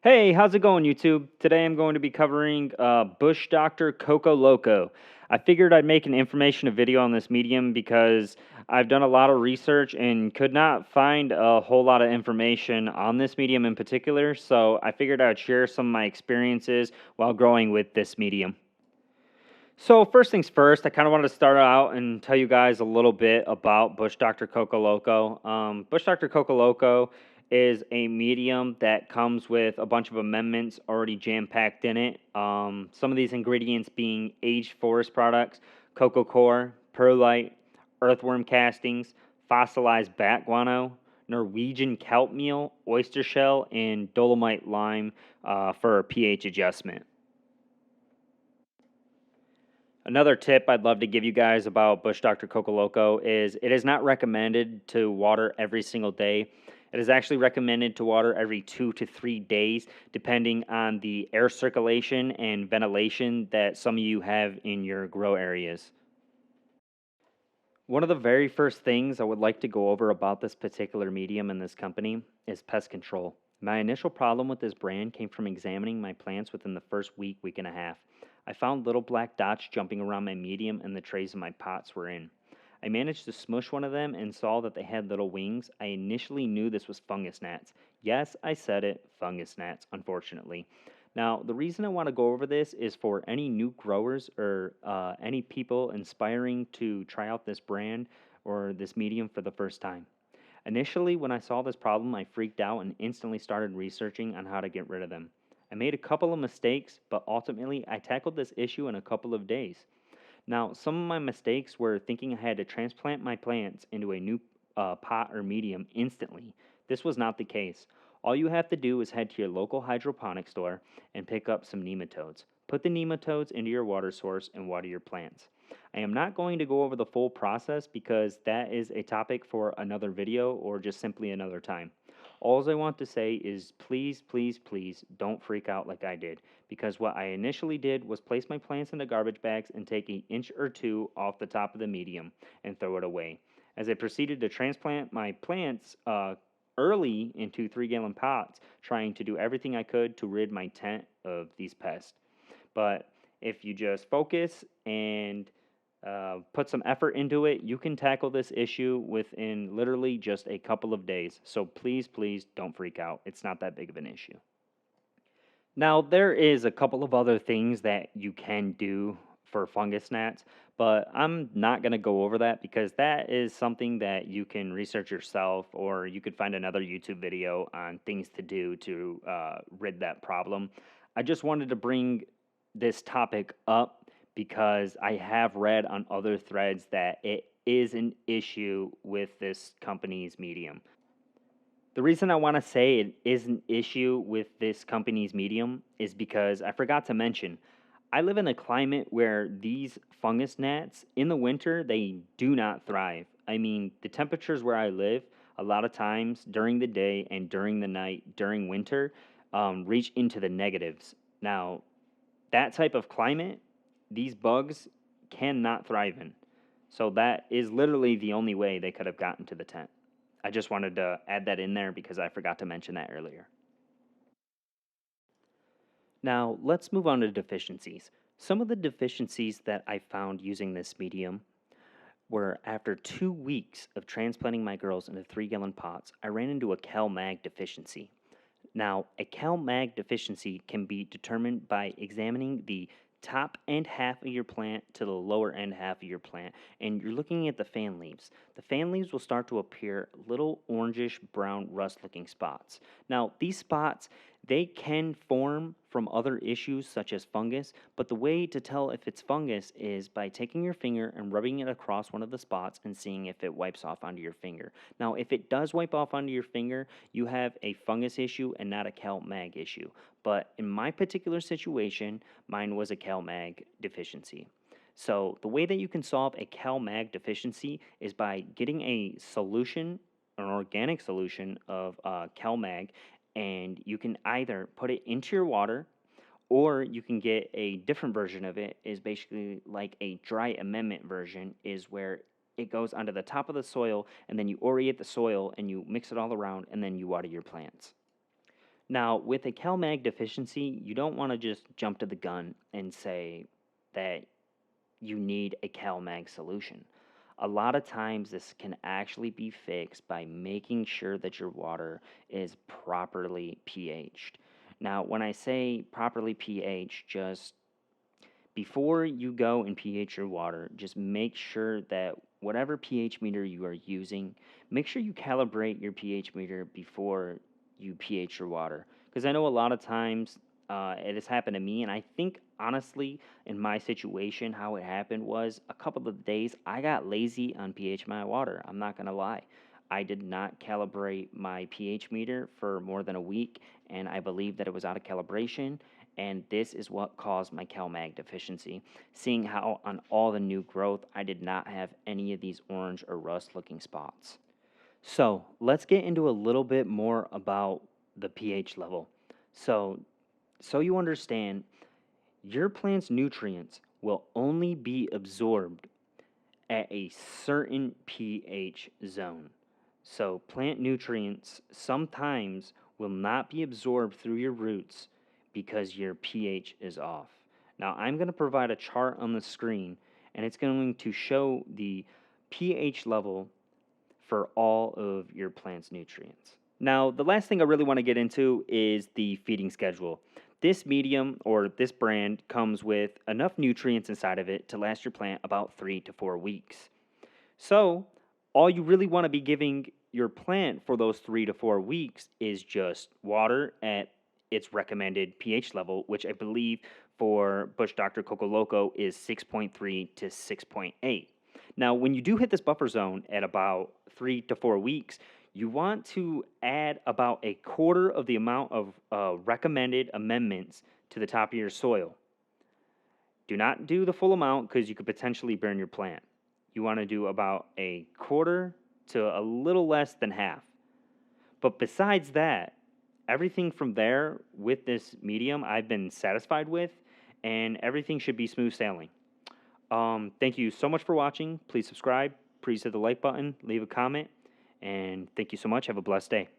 Hey, how's it going, YouTube? Today I'm going to be covering Bush Dr Coco Loco. I figured I'd make an information video on this medium because I've done a lot of research and could not find a whole lot of information on this medium in particular, so I figured I'd share some of my experiences while growing with this medium. So first things first, I kind of wanted to start out and tell you guys a little bit about Bush Dr Coco Loco. Bush Dr Coco Loco is a medium that comes with a bunch of amendments already jam packed in it. Some of these ingredients being aged forest products, cocoa core, perlite, earthworm castings, fossilized bat guano, Norwegian kelp meal, oyster shell, and dolomite lime for a pH adjustment. Another tip I'd love to give you guys about Bush Dr Coco Loco is it is not recommended to water every single day. It is actually recommended to water every 2 to 3 days, depending on the air circulation and ventilation that some of you have in your grow areas. One of the very first things I would like to go over about this particular medium and this company is pest control. My initial problem with this brand came from examining my plants within the first week and a half. I found little black dots jumping around my medium and the trays in my pots were in. I managed to smush one of them and saw that they had little wings. I initially knew this was fungus gnats. Yes, I said it, fungus gnats, unfortunately. Now, the reason I want to go over this is for any new growers or any people inspiring to try out this brand or this medium for the first time. Initially, when I saw this problem, I freaked out and instantly started researching on how to get rid of them. I made a couple of mistakes, but ultimately I tackled this issue in a couple of days. Now, some of my mistakes were thinking I had to transplant my plants into a new pot or medium instantly. This was not the case. All you have to do is head to your local hydroponic store and pick up some nematodes. Put the nematodes into your water source and water your plants. I am not going to go over the full process because that is a topic for another video or just simply another time. All I want to say is please, please, please don't freak out like I did, because what I initially did was place my plants into garbage bags and take an inch or two off the top of the medium and throw it away. As I proceeded to transplant my plants early into 3 gallon pots, trying to do everything I could to rid my tent of these pests. But if you just focus and put some effort into it, you can tackle this issue within literally just a couple of days. So please, please don't freak out. It's not that big of an issue. Now, there is a couple of other things that you can do for fungus gnats, but I'm not going to go over that because that is something that you can research yourself, or you could find another YouTube video on things to do to rid that problem. I just wanted to bring this topic up because I have read on other threads that it is an issue with this company's medium. The reason I want to say it is an issue with this company's medium is because I forgot to mention I live in a climate where these fungus gnats in the winter they do not thrive. I mean, the temperatures where I live a lot of times during the day and during the night during winter reach into the negatives. Now, that type of climate, these bugs cannot thrive in. So that is literally the only way they could have gotten to the tent. I just wanted to add that in there because I forgot to mention that earlier. Now, let's move on to deficiencies. Some of the deficiencies that I found using this medium were after 2 weeks of transplanting my girls into 3 gallon pots, I ran into a CalMag deficiency. Now, a CalMag deficiency can be determined by examining the top end half of your plant to the lower end half of your plant, and you're looking at the fan leaves. The fan leaves will start to appear little orangish brown rust looking spots. Now, these spots, they can form from other issues such as fungus, but the way to tell if it's fungus is by taking your finger and rubbing it across one of the spots and seeing if it wipes off onto your finger. Now, if it does wipe off onto your finger, you have a fungus issue and not a CalMag issue. But in my particular situation, mine was a CalMag deficiency. So the way that you can solve a CalMag deficiency is by getting a solution, an organic solution of CalMag, and you can either put it into your water, or you can get a different version of it, is basically like a dry amendment version, is where it goes onto the top of the soil, and then you aerate the soil, and you mix it all around, and then you water your plants. Now, with a CalMag deficiency, you don't want to just jump to the gun and say that you need a CalMag solution. A lot of times, this can actually be fixed by making sure that your water is properly pH'd. Now, when I say properly pH, just before you go and pH your water, just make sure that whatever pH meter you are using, make sure you calibrate your pH meter before you pH your water. Because I know a lot of times it has happened to me, and I think honestly, in my situation, how it happened was a couple of days I got lazy on pH my water. I'm not gonna lie. I did not calibrate my pH meter for more than a week, and I believe that it was out of calibration, and this is what caused my CalMag deficiency. Seeing how on all the new growth, I did not have any of these orange or rust looking spots. So let's get into a little bit more about the pH level. So, so you understand, your plant's nutrients will only be absorbed at a certain pH zone. So, plant nutrients sometimes will not be absorbed through your roots because your pH is off. Now, I'm going to provide a chart on the screen, and it's going to show the pH level for all of your plant's nutrients. Now, the last thing I really want to get into is the feeding schedule. This medium or this brand comes with enough nutrients inside of it to last your plant about 3 to 4 weeks. So, all you really want to be giving your plant for those 3 to 4 weeks is just water at its recommended pH level, which I believe for Bush Dr Coco Loco is 6.3 to 6.8. Now, when you do hit this buffer zone at about 3 to 4 weeks, you want to add about a quarter of the amount of recommended amendments to the top of your soil. Do not do the full amount because you could potentially burn your plant. You want to do about a quarter to a little less than half. But besides that, everything from there with this medium I've been satisfied with, and everything should be smooth sailing. Thank you so much for watching. Please subscribe. Please hit the like button, leave a comment, and thank you so much. Have a blessed day.